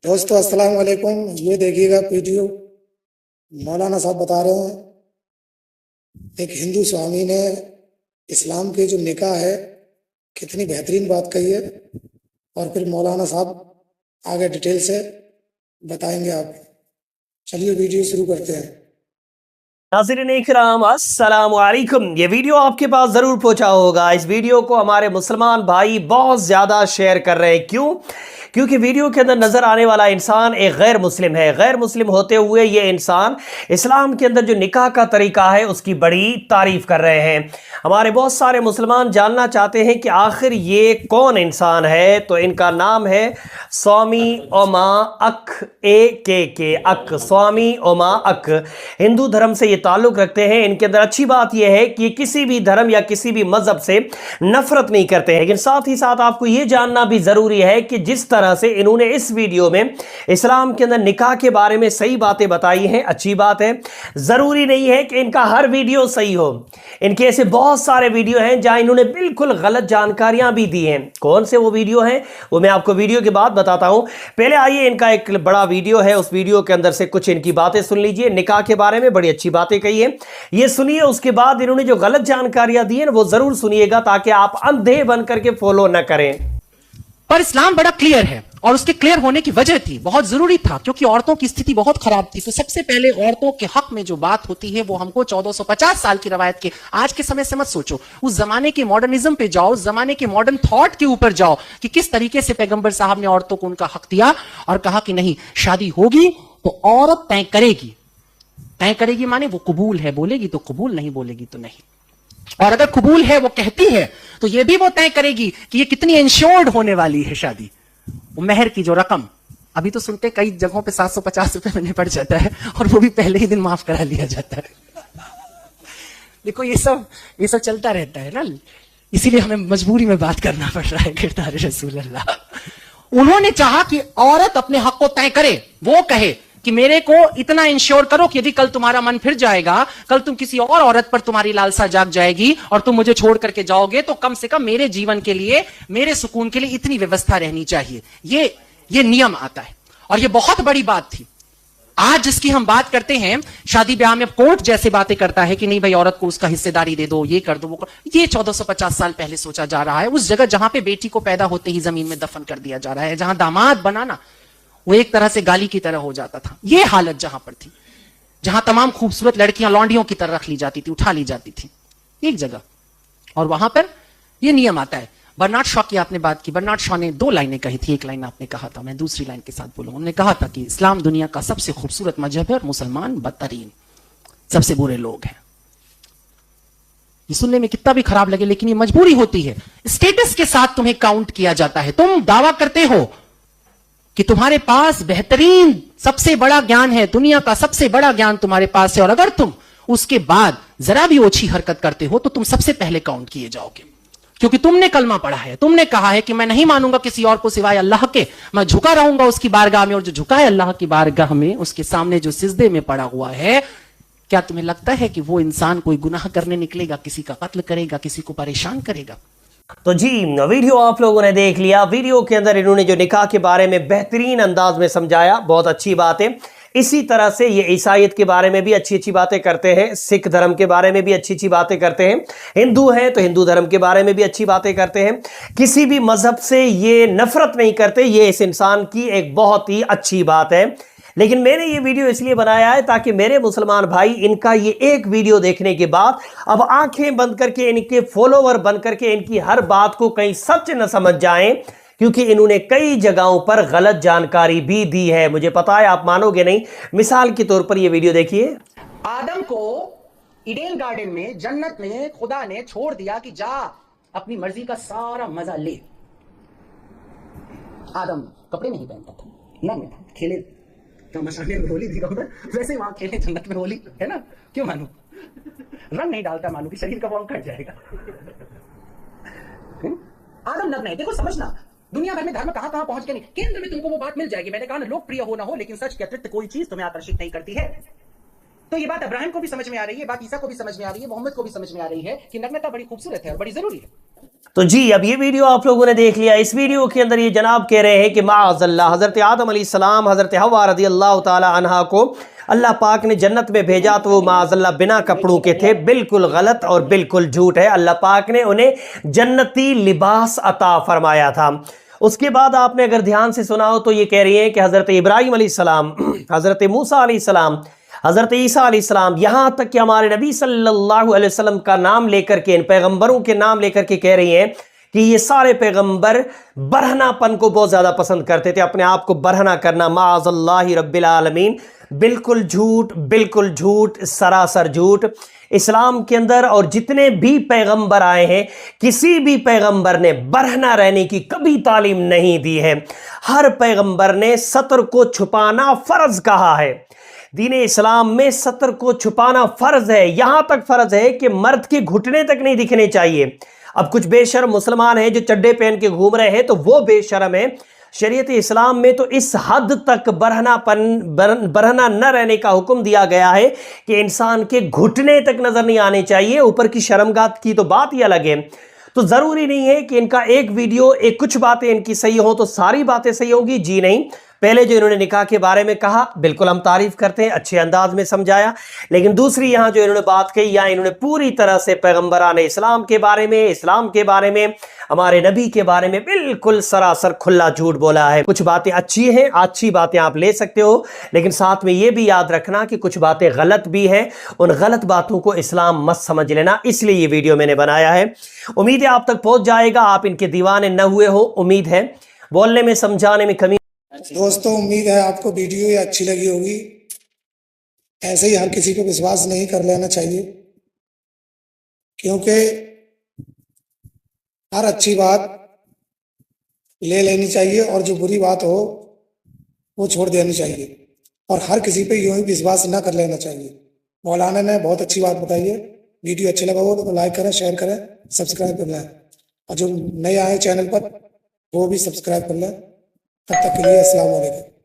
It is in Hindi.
दोस्तों अस्सलाम वालेकुम। ये देखिएगा वीडियो। मौलाना साहब बता रहे हैं एक हिंदू स्वामी ने इस्लाम के जो निकाह है कितनी बेहतरीन बात कही है, और फिर मौलाना साहब आगे डिटेल से बताएंगे आप। चलिए वीडियो शुरू करते हैं। नाज़रीन इकराम अस्सलाम वालेकुम। ये वीडियो आपके पास ज़रूर पहुंचा होगा। इस वीडियो को हमारे मुसलमान भाई बहुत ज़्यादा शेयर कर रहे हैं। क्यों? क्योंकि वीडियो के अंदर नज़र आने वाला इंसान एक गैर मुस्लिम है। गैर मुस्लिम होते हुए ये इंसान इस्लाम के अंदर जो निकाह का तरीका है उसकी बड़ी तारीफ कर रहे हैं। हमारे बहुत सारे मुसलमान जानना चाहते हैं कि आखिर ये कौन इंसान है। तो इनका नाम है स्वामी ओमा अक के अक। स्वामी ओमा अक हिंदू धर्म से ये ताल्लुक रखते हैं। इनके अंदर अच्छी बात यह है कि किसी भी धर्म या किसी भी मजहब से नफरत नहीं करते हैं। लेकिन साथ ही साथ आपको यह जानना भी जरूरी है कि जिस तरह से इन्होंने इस वीडियो में इस्लाम के अंदर निकाह के बारे में सही बातें बताई हैं, अच्छी बात है। जरूरी नहीं है कि इनका हर वीडियो सही हो। इनके ऐसे बहुत सारे वीडियो हैं जहां इन्होंने बिल्कुल गलत जानकारियां भी दी हैं। कौन से वो वीडियो हैं वो मैं आपको वीडियो के बाद बताता हूं। पहले आइए, इनका एक बड़ा वीडियो है, उस वीडियो के अंदर से कुछ इनकी बातें सुन लीजिए। निकाह के बारे में बड़ी अच्छी बातें कही है, ये सुनिए। उसके बाद इन्होंने जो गलत जानकारियां दी है वो जरूर सुनिएगा, ताकि आप अंधे बन करके फॉलो न करें। पर इस्लाम बड़ा क्लियर है, और उसके क्लियर होने की वजह थी, बहुत जरूरी था, क्योंकि औरतों की स्थिति बहुत खराब थी। तो सबसे पहले औरतों के हक में जो बात होती है वो हमको 1450 साल की रवायत के, आज के समय से मत सोचो, उस जमाने के मॉडर्निज्म पे जाओ, उस जमाने के मॉडर्न थॉट के ऊपर जाओ कि किस तरीके से पैगंबर साहब ने औरतों को उनका हक दिया और कहा कि नहीं, शादी होगी तो औरत तय करेगी। तय करेगी माने वो कबूल है बोलेगी तो कबूल, नहीं बोलेगी तो नहीं। और अगर कबूल है, वो कहती है, तो ये भी वो तय करेगी कि ये कितनी इंश्योर्ड होने वाली है शादी। वो मेहर की जो रकम, अभी तो सुनते कई जगहों पे 750 रुपए में निपट जाता है, और वो भी पहले ही दिन माफ करा लिया जाता है। देखो ये सब चलता रहता है ना, इसीलिए हमें मजबूरी में बात करना पड़ रहा है। किरदार रसूल अल्लाह, उन्होंने चाहा कि औरत अपने हक को तय करे। वो कहे कि मेरे को इतना इंश्योर करो कि यदि कल तुम्हारा मन फिर जाएगा, कल तुम किसी और औरत पर तुम्हारी लालसा जाग जाएगी और तुम मुझे छोड़ करके जाओगे, तो कम से कम मेरे जीवन के लिए, मेरे सुकून के लिए इतनी व्यवस्था रहनी चाहिए। ये नियम आता है, और ये बहुत बड़ी बात थी। आज जिसकी हम बात करते हैं, शादी ब्याह में कोर्ट जैसे बातें करता है कि नहीं भाई, औरत को उसका हिस्सेदारी दे दो, ये कर दो, वो कर। ये 1450 साल पहले सोचा जा रहा है। उस जगह जहां पे बेटी को पैदा होते ही जमीन में दफन कर दिया जा रहा है, जहां दामाद बनाना वो एक तरह से गाली की तरह हो जाता था। ये हालत जहां पर थी, जहां तमाम खूबसूरत लड़कियां लौंडियों की तरह रख ली जाती थी, उठा ली जाती थी एक जगह, और वहां पर यह नियम आता है। बर्नार्ड शॉ की आपने बात की। बर्नार्ड शॉ ने 2 लाइनें कही थी। एक लाइन आपने कहा था, मैं दूसरी लाइन के साथ बोलूंगा। उन्होंने कहा था कि इस्लाम दुनिया का सबसे खूबसूरत मजहब है और मुसलमान बदतरीन, सबसे बुरे लोग हैं। ये सुनने में कितना भी खराब लगे, लेकिन ये मजबूरी होती है। स्टेटस के साथ तुम्हें काउंट किया जाता है। तुम दावा करते हो कि तुम्हारे पास बेहतरीन सबसे बड़ा ज्ञान है, दुनिया का सबसे बड़ा ज्ञान तुम्हारे पास है, और अगर तुम उसके बाद जरा भी ओछी हरकत करते हो तो तुम सबसे पहले काउंट किए जाओगे, क्योंकि तुमने कलमा पढ़ा है। तुमने कहा है कि मैं नहीं मानूंगा किसी और को सिवाय अल्लाह के, मैं झुका रहूंगा उसकी बारगाह में, और जो झुका है अल्लाह की बारगाह में, उसके सामने जो सिजदे में पड़ा हुआ है, क्या तुम्हें लगता है कि वो इंसान कोई गुनाह करने निकलेगा, किसी का कत्ल करेगा, किसी को परेशान करेगा? तो जी, वीडियो आप लोगों ने देख लिया। वीडियो के अंदर इन्होंने जो निकाह के बारे में बेहतरीन अंदाज में समझाया, बहुत अच्छी बात है। इसी तरह से ये ईसाईयत के बारे में भी अच्छी अच्छी बातें करते हैं, सिख धर्म के बारे में भी अच्छी अच्छी बातें करते हैं, हिंदू हैं तो हिंदू धर्म के बारे में भी अच्छी बातें करते हैं। किसी भी मजहब से ये नफरत नहीं करते। ये इस इंसान की एक बहुत ही अच्छी बात है। लेकिन मैंने ये वीडियो इसलिए बनाया है ताकि मेरे मुसलमान भाई इनका ये एक वीडियो देखने के बाद अब आंखें बंद करके इनके फॉलोवर बन करके इनकी हर बात को कहीं सच न समझ जाएं, क्योंकि इन्होंने कई जगहों पर गलत जानकारी भी दी है। मुझे पता है आप मानोगे नहीं। मिसाल के तौर पर ये वीडियो देखिए। आदम को ईडेन गार्डन में, जन्नत में खुदा ने छोड़ दिया कि जा अपनी मर्जी का सारा मजा ले। आदम कपड़े नहीं पहनता था, नंगा था, खेले तमाशाने में होली थी कपड़े, वैसे वहां खेले जन्नत में होली, है ना? क्यों मानू? रंग नहीं डालता मानू कि शरीर का रंग कट जाएगा। आदम नग्न है। देखो समझना, दुनिया भर में धर्म कहां कहां पहुंच गए, नहीं केंद्र में तुमको वो बात मिल जाएगी। मैंने कहा ना, लोकप्रिय हो ना हो, लेकिन सच के अतिरिक्त कोई चीज तुम्हें आकर्षित नहीं करती है। तो ये बात इब्राहिम को भी समझ में आ रही है, बात ईसा को भी समझ में आ रही है, मोहम्मद को भी समझ में आ रही है कि नग्नता बड़ी खूबसूरत है और बड़ी जरूरी है। तो जी, अब ये वीडियो आप लोगों ने देख लिया। इस वीडियो के अंदर ये जनाब कह रहे हैं कि माअज़ल्लाह हज़रत आदम अलैहिस्सलाम हज़रत हव्वा रज़ियल्लाहु ताला अन्हा को अल्लाह पाक ने जन्नत में भेजा तो वो माअज़ल्लाह बिना कपड़ों के थे। बिल्कुल गलत और बिल्कुल झूठ है। अल्लाह पाक ने उन्हें जन्नती लिबास अता फरमाया था। उसके बाद आपने अगर ध्यान से सुना हो तो ये कह रही है कि हज़रत इब्राहीम अलैहिस्सलाम, हज़रत मूसा अलैहिस्सलाम, हज़रत ईसा अलैहिस्सलाम, यहाँ तक कि हमारे नबी सल्लल्लाहु अलैहि वसल्लम का नाम लेकर के, इन पैगंबरों के नाम लेकर के कह रही हैं कि ये सारे पैगंबर बरहनापन को बहुत ज़्यादा पसंद करते थे, अपने आप को बरहना करना। माअज़ल्लाहि रब्बिल आलमीन। बिल्कुल झूठ, बिल्कुल झूठ, सरासर झूठ। इस्लाम के अंदर और जितने भी पैगंबर आए हैं, किसी भी पैगंबर ने बरहना रहने की कभी तालीम नहीं दी है। हर पैगंबर ने सतर को छुपाना फर्ज कहा है। दीन इस्लाम में सतर को छुपाना फर्ज है। यहां तक फर्ज है कि मर्द के घुटने तक नहीं दिखने चाहिए। अब कुछ बेशर्म मुसलमान हैं जो चड्डे पहन के घूम रहे हैं, तो वो बेशर्म है। शरीयत इस्लाम में तो इस हद तक बरहना न रहने का हुक्म दिया गया है कि इंसान के घुटने तक नजर नहीं आने चाहिए। ऊपर की शर्मगाह की तो बात ही अलग है। तो जरूरी नहीं है कि इनका एक वीडियो, एक कुछ बातें इनकी सही हो तो सारी बातें सही होंगी। जी नहीं। पहले जो इन्होंने निकाह के बारे में कहा, बिल्कुल हम तारीफ करते हैं, अच्छे अंदाज में समझाया। लेकिन दूसरी यहां जो इन्होंने बात कही, या इन्होंने पूरी तरह से पैगंबरान इस्लाम के बारे में, इस्लाम के बारे में, हमारे नबी के बारे में बिल्कुल सरासर खुला झूठ बोला है। कुछ बातें अच्छी हैं, अच्छी बातें आप ले सकते हो, लेकिन साथ में यह भी याद रखना कि कुछ बातें गलत भी हैं। उन गलत बातों को इस्लाम मत समझ लेना। इसलिए ये वीडियो मैंने बनाया है। उम्मीद है आप तक पहुंच जाएगा, आप इनके दीवाने न हुए हो। उम्मीद है बोलने में, समझाने में कमी। दोस्तों, उम्मीद है आपको वीडियो ये अच्छी लगी होगी। ऐसे ही हर किसी पे विश्वास नहीं कर लेना चाहिए, क्योंकि हर अच्छी बात ले लेनी चाहिए और जो बुरी बात हो वो छोड़ देनी चाहिए, और हर किसी पे यूं ही विश्वास ना कर लेना चाहिए। मौलाना ने बहुत अच्छी बात बताई है। वीडियो अच्छा लगा हो तो लाइक करें, शेयर करें, सब्सक्राइब कर लें, और जो नए आए चैनल पर वो भी सब्सक्राइब कर लें। तब तक के लिए अस्सलाम वालेकुम।